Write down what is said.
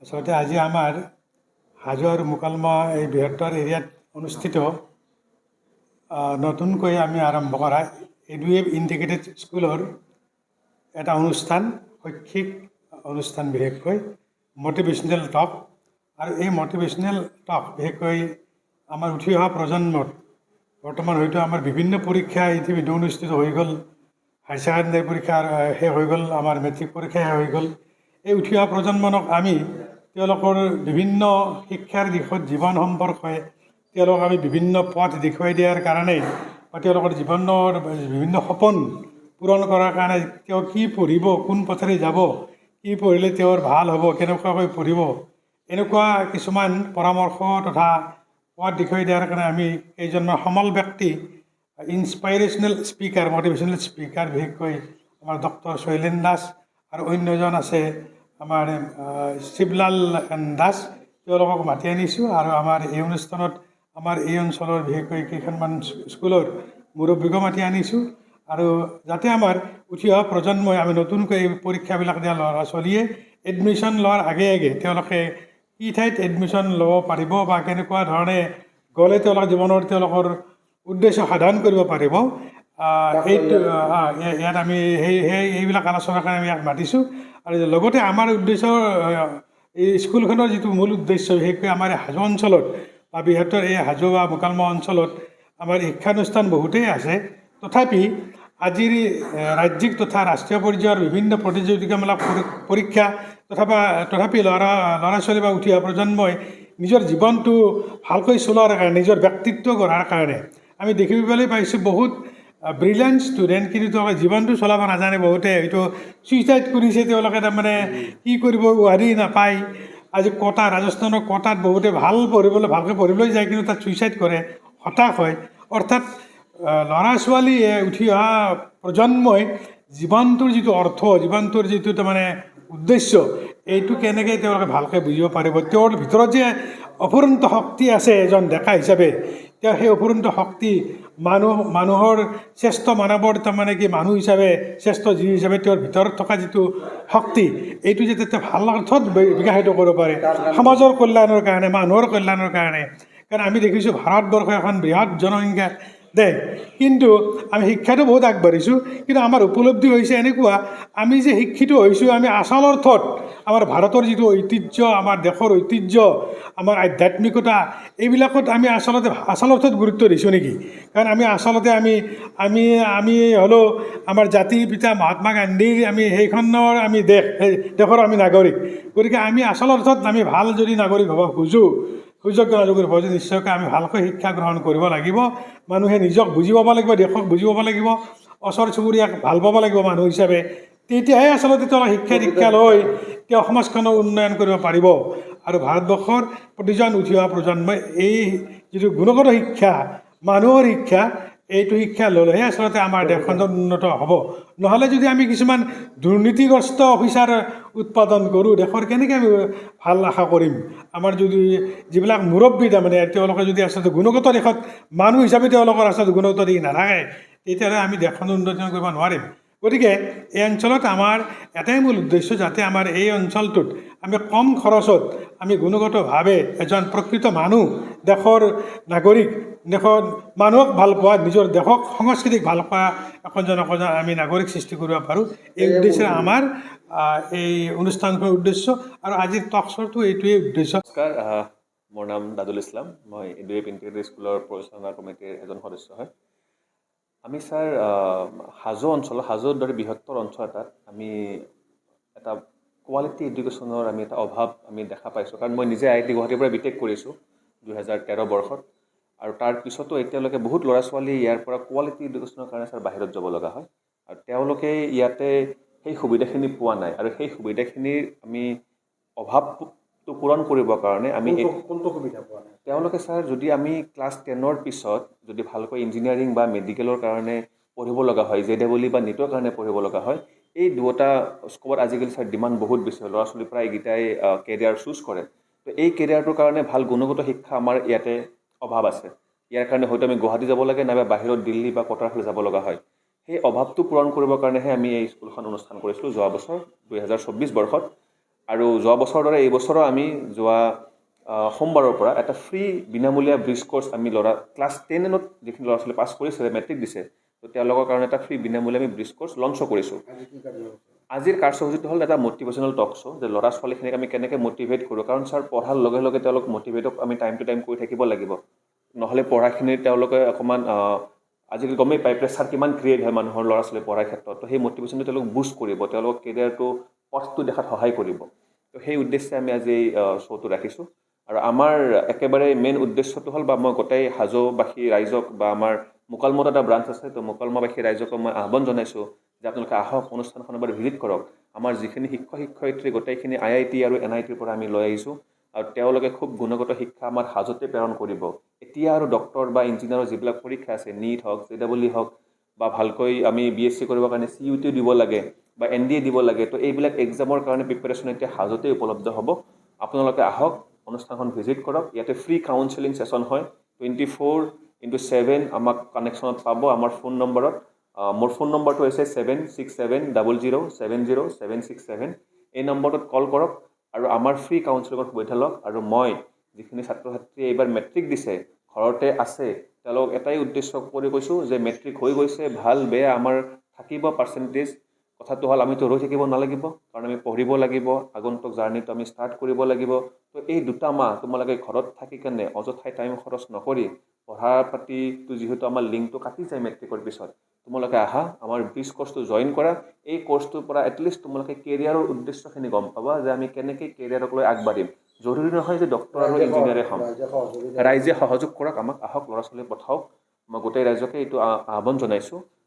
আচলতে আজি আমাৰ হাজো আৰু মোকালমোৱা এই বৃহত্তৰ এৰিয়াত অনুষ্ঠিত নতুনকৈ আমি আৰম্ভ কৰা এডুৱেব ইণ্টিগ্ৰেটেড স্কুলৰ এটা অনুষ্ঠান, শৈক্ষিক অনুষ্ঠান, বিশেষকৈ মটিভেশ্যনেল টক। আৰু এই মটিভেশ্যনেল টক বিশেষকৈ আমাৰ উঠি অহা প্ৰজন্মৰ, বৰ্তমান হয়তো আমাৰ বিভিন্ন পৰীক্ষা ইতিমধ্যে অনুষ্ঠিত হৈ গ'ল, হায়াৰ ছেকেণ্ডেৰী পৰীক্ষা শেষ হৈ গ'ল, আমাৰ মেট্ৰিক পৰীক্ষা শেষ হৈ গ'ল। এই উঠি অহা প্ৰজন্মক আমি তেওঁলোকৰ বিভিন্ন শিক্ষাৰ দিশত জীৱন সম্পৰ্কে তেওঁলোকক আমি বিভিন্ন পথ দেখুৱাই দিয়াৰ কাৰণে বা তেওঁলোকৰ জীৱনৰ বিভিন্ন সপোন পূৰণ কৰাৰ কাৰণে তেওঁ কি পঢ়িব, কোন পথেৰে যাব, কি পঢ়িলে তেওঁৰ ভাল হ'ব, কেনেকুৱাকৈ পঢ়িব, এনেকুৱা কিছুমান পৰামৰ্শ তথা পথ দেখুৱাই দিয়াৰ কাৰণে আমি কেইজনমান সমল ব্যক্তি, ইনস্পাইৰেশ্যনেল স্পীকাৰ, মটিভেশ্যনেল স্পীকাৰ, বিশেষকৈ আমাৰ ডক্টৰ শৈলেন দাস আৰু অন্যজন আছে আমাৰ শিৱলাল দাস, তেওঁলোকক মাতি আনিছোঁ। আৰু আমাৰ এই অনুষ্ঠানত আমাৰ এই অঞ্চলৰ বিশেষকৈ কেইখনমান স্কুলৰ মুৰব্বীকো মাতি আনিছোঁ। আৰু যাতে আমাৰ উঠি অহা প্ৰজন্মই, আমি নতুনকৈ এই পৰীক্ষাবিলাক দিয়া ল'ৰা ছোৱালীয়ে এডমিশ্যন লোৱাৰ আগে আগে তেওঁলোকে কি ঠাইত এডমিশ্যন ল'ব পাৰিব বা কেনেকুৱা ধৰণে গ'লে তেওঁলোকৰ জীৱনৰ তেওঁলোকৰ উদ্দেশ্য সাধন কৰিব পাৰিব, সেইটো ইয়াত আমি সেইবিলাক আলোচনাৰ কাৰণে আমি ইয়াক মাতিছোঁ। আৰু লগতে আমাৰ উদ্দেশ্য, এই স্কুলখনৰ যিটো মূল উদ্দেশ্য, বিশেষকৈ আমাৰ হাজো অঞ্চলত বা বৃহত্তৰ এই হাজো বা মোকালমোৱা অঞ্চলত আমাৰ শিক্ষানুষ্ঠান বহুতেই আছে। তথাপি আজিৰ ৰাজ্যিক তথা ৰাষ্ট্ৰীয় পৰ্যায়ৰ বিভিন্ন প্ৰতিযোগিতামূলক পৰীক্ষা তথাপি ল'ৰা ছোৱালী বা উঠি অহা প্ৰজন্মই নিজৰ জীৱনটো ভালকৈ চলোৱাৰ কাৰণে, নিজৰ ব্যক্তিত্ব গঢ়াৰ কাৰণে আমি দেখিবলৈ পাইছোঁ বহুত ব্ৰিলিয়েণ্ট ষ্টুডেণ্ট, কিন্তু তেওঁলোকে জীৱনটো চলাব নাজানে। বহুতে হয়তো ছুইচাইড কৰিছে, তেওঁলোকে তাৰমানে কি কৰিব উহাৰি নাপায়। আজি কোটা, ৰাজস্থানৰ কোটাত বহুতে ভালকৈ পঢ়িবলৈ যায়, কিন্তু তাত ছুইচাইড কৰে, হতাশ হয়। অৰ্থাৎ ল'ৰা ছোৱালীয়ে, উঠি অহা প্ৰজন্মই জীৱনটোৰ যিটো অৰ্থ, জীৱনটোৰ যিটো তাৰমানে উদ্দেশ্য, এইটো কেনেকৈ তেওঁলোকে ভালকৈ বুজিব পাৰিব। তেওঁৰ ভিতৰত যে অফুৰন্ত শক্তি আছে এজন ডেকা হিচাপে, তেওঁ সেই অফুৰন্ত শক্তি মানুহৰ শ্ৰেষ্ঠ মানৱৰ তাৰমানে কি মানুহ হিচাপে, শ্ৰেষ্ঠ জীৱ হিচাপে তেওঁৰ ভিতৰত থকা যিটো শক্তি, এইটো যাতে তেওঁ ভাল অৰ্থত বিকশিত কৰিব পাৰে সমাজৰ কল্যাণৰ কাৰণে, মানুহৰ কল্যাণৰ কাৰণে। কাৰণ আমি দেখিছোঁ ভাৰতবৰ্ষ এখন বৃহৎ জনসংখ্যাৰ দেশ, কিন্তু আমি শিক্ষাটো বহুত আগবাঢ়িছোঁ, কিন্তু আমাৰ উপলব্ধি হৈছে এনেকুৱা, আমি যে শিক্ষিত হৈছোঁ, আমি আচল অৰ্থত আমাৰ ভাৰতৰ যিটো ঐতিহ্য, আমাৰ দেশৰ ঐতিহ্য, আমাৰ আধ্যাত্মিকতা, এইবিলাকত আমি আচল অৰ্থত গুৰুত্ব দিছোঁ নেকি? কাৰণ আমি আচলতে আমি হ'লেও আমাৰ জাতিৰ পিতা মহাত্মা গান্ধীৰ সেইখনৰ দেশৰ আমি নাগৰিক। গতিকে আমি আচল অৰ্থত আমি ভাল যদি নাগৰিক হ'ব খোজোঁ, সুযোগ্য নাগৰিক হ'ব, নিশ্চয়কৈ আমি ভালকৈ শিক্ষা গ্ৰহণ কৰিব লাগিব। মানুহে নিজক বুজি পাব লাগিব, দেশক বুজি পাব লাগিব, ওচৰ চুবুৰীয়াক ভাল পাব লাগিব মানুহ হিচাপে। তেতিয়াহে আচলতে তেওঁ শিক্ষা লৈ তেওঁ সমাজখনৰ উন্নয়ন কৰিব পাৰিব। আৰু ভাৰতবৰ্ষৰ প্ৰতিজন উঠি অহা প্ৰজন্মই এই যিটো গুণগত শিক্ষা, মানুহৰ শিক্ষা, এইটো শিক্ষা ল'লেহে আচলতে আমাৰ দেশখন উন্নত হ'ব। নহ'লে যদি আমি কিছুমান দুৰ্নীতিগ্ৰস্ত অফিচাৰ উৎপাদন কৰোঁ, দেশৰ কেনেকৈ আমি ভাল আশা কৰিম? আমাৰ যদি যিবিলাক মুৰব্বী তাৰমানে তেওঁলোকে যদি আচলতে গুণগত দিশত মানুহ হিচাপে তেওঁলোকৰ আচলতে গুণগত দিশ নাথাকে, তেতিয়াহ'লে আমি দেশখন উন্নত কৰিব নোৱাৰিম। গতিকে এই অঞ্চলত আমাৰ এটাই মূল উদ্দেশ্য, যাতে আমাৰ এই অঞ্চলটোত আমি কম খৰচত আমি গুণগতভাৱে এজন প্ৰকৃত মানুহ, দেশৰ নাগৰিক, দেশৰ মানুহক ভাল পোৱা, নিজৰ দেশক সংস্কৃতিক ভাল পোৱা একোজন আমি নাগৰিক সৃষ্টি কৰিব পাৰোঁ। এই উদ্দেশ্যে আমাৰ এই অনুষ্ঠানটোৰ উদ্দেশ্য, আৰু আজিৰ টক শ্ব'টো এইটোৱেই উদ্দেশ্য। নমস্কাৰ, মোৰ নাম দাদুল ইছলাম, মই এডুৱেব ইণ্টিগ্ৰেটেড স্কুলৰ পৰিচালনা কমিটিৰ এজন সদস্য হয়। আমি ছাৰ হাজোৰ দৰে বৃহত্তৰ অঞ্চল এটাত আমি এটা কোৱালিটি এডুকেশ্যনৰ এটা অভাৱ আমি দেখা পাইছোঁ। কাৰণ মই নিজে IIT গুৱাহাটীৰ পৰা BTech কৰিছোঁ 2013 বৰ্ষত, আৰু তাৰ পিছতো এতিয়ালৈকে বহুত ল'ৰা ছোৱালী ইয়াৰ পৰা কোৱালিটি এডুকেশ্যনৰ কাৰণে ছাৰ বাহিৰত যাব লগা হয়, আৰু তেওঁলোকে ইয়াতে সেই সুবিধাখিনি পোৱা নাই। আৰু সেই সুবিধাখিনিৰ আমি অভাৱটো পূৰণ কৰিবৰ কাৰণে আমি কোনটো সুবিধা পোৱা নাই? তেওঁলোকে ছাৰ, যদি আমি ক্লাছ 10ৰ পিছত যদি ভালকৈ ইঞ্জিনিয়াৰিং বা মেডিকেলৰ কাৰণে পঢ়িব লগা হয়, JEE বা NEETৰ কাৰণে পঢ়িব লগা হয়, এই দুটা স্ক'পত আজিকালি ছাৰ ডিমাণ্ড বহুত বেছি হয়। ল'ৰা ছোৱালী প্ৰায়কেইটাই কেৰিয়াৰ চুজ কৰে। তো এই কেৰিয়াৰটোৰ কাৰণে ভাল গুণগত শিক্ষা আমাৰ ইয়াতে অভাৱ আছে। ইয়াৰ কাৰণে হয়তো আমি গুৱাহাটী যাব লাগে, নাইবা বাহিৰত দিল্লী বা কটাৰ ফালে যাব লগা হয়। সেই অভাৱটো পূৰণ কৰিবৰ কাৰণেহে আমি এই স্কুলখন অনুষ্ঠান কৰিছিলোঁ যোৱা বছৰ 2024 বৰ্ষত। আৰু যোৱা বছৰৰ দৰে এই বছৰো আমি যোৱা সোমবাৰৰ পৰা এটা ফ্ৰী বিনামূলীয়া ব্ৰিজ কোৰ্চ আমি ক্লাছ 10 যিখিনি ল'ৰা ছোৱালী পাছ কৰিছে মেট্ৰিক দিছে তো তেওঁলোকৰ কাৰণে এটা ফ্ৰী বিনামূলীয়া আমি ব্ৰিজ কোৰ্চ লঞ্চ কৰিছোঁ আজিৰ কাৰ্যসূচীটো হ'ল এটা মটিভেশ্যনেল টক শ্ব' যে ল'ৰা ছোৱালীখিনিক আমি কেনেকৈ মটিভেট কৰোঁ কাৰণ ছাৰ পঢ়াৰ লগে লগে তেওঁলোক মটিভেটক আমি টাইম টু টাইম কৰি থাকিব লাগিব নহ'লে পঢ়াখিনি তেওঁলোকে অকণমান আজিকালি গমেই পায় প্ৰেছাৰ কিমান ক্ৰিয়েট হয় মানুহৰ ল'ৰা ছোৱালী পঢ়াৰ ক্ষেত্ৰত তো সেই মটিভেশ্যনটো তেওঁলোক বুষ্ট কৰিব তেওঁলোকক কেৰিয়াৰটো পথটো দেখাত সহায় কৰিব তো সেই উদ্দেশ্যে আমি আজি এই শ্ব'টো ৰাখিছোঁ আৰু আমাৰ একেবাৰে মেইন উদ্দেশ্যটো হ'ল বা মই গোটেই হাজোবাসী ৰাইজক বা আমাৰ মুকালমুত এটা ব্ৰাঞ্চ আছে তো মুকালমুৱাবাসী ৰাইজকো মই আহ্বান জনাইছোঁ যে আপোনালোকে আহক অনুষ্ঠানখন এবাৰ ভিজিট কৰক আমাৰ যিখিনি শিক্ষয়িত্ৰী গোটেইখিনি IIT আৰু NITৰ পৰা আমি লৈ আহিছোঁ আৰু তেওঁলোকে খুব গুণগত শিক্ষা আমাৰ হাজোতে প্ৰেৰণ কৰিব এতিয়া আৰু ডক্টৰ বা ইঞ্জিনিয়াৰৰ যিবিলাক পৰীক্ষা আছে NEET হওক JEE হওক বা ভালকৈ আমি BSc কৰিবৰ কাৰণে CUT দিব লাগে বা NDA দিব লাগে তো এইবিলাক এক্সামৰ কাৰণে প্ৰিপাৰেশ্যন এতিয়া হাজোতে উপলব্ধ হ'ব আপোনালোকে আহক অনুষ্ঠানখন ভিজিট কৰক ইয়াতে ফ্ৰী কাউন্সেলিং ছেশ্যন হয় 24/7 আমাক কানেকশ্যনত পাব আমাৰ ফোন নম্বৰত মোৰ ফোন নম্বৰটো হৈছে 7670070767 এই নম্বৰটোত কল কৰক আৰু আমাৰ ফ্ৰী কাউন্সেলিঙৰ সুবিধা লওক আৰু মই যিখিনি ছাত্ৰ ছাত্ৰীয়ে এইবাৰ মেট্ৰিক দিছে ঘৰতে আছে তেওঁলোকক এটাই উদ্দেশ্য কৰি কৈছোঁ যে মেট্ৰিক হৈ গৈছে ভাল বেয়া আমাৰ থাকিব পাৰ্চেণ্টেজ কথাটো হ'ল আমিতো ৰৈ থাকিব নালাগিব কাৰণ আমি পঢ়িব লাগিব আগন্তুক জাৰ্ণিটো আমি ষ্টাৰ্ট কৰিব লাগিব তো এই 2 মাহ তোমালোকে ঘৰত থাকি কেনে অযথাই টাইম খৰচ নকৰি পঢ়াৰ পাতিটো যিহেতু আমাৰ লিংকটো কাটি যায় মেট্ৰিকৰ পিছত তোমালোকে আহা আমাৰ ব্ৰিজ কোৰ্চটো জইন কৰা এই কোৰ্চটোৰ পৰা এটলিষ্ট তোমালোকে কেৰিয়াৰৰ উদ্দেশ্যখিনি গম পাবা যে আমি কেনেকৈ কেৰিয়াৰক লৈ আগবাঢ়িম জৰুৰী নহয় যে ডক্টৰ আৰু ইঞ্জিনিয়াৰে হ'ম ৰাইজে সহযোগ কৰক আমাক আহক ল'ৰা ছোৱালী পঠাওক মই গোটেই ৰাইজকে এইটো আহ্বান জনাইছোঁ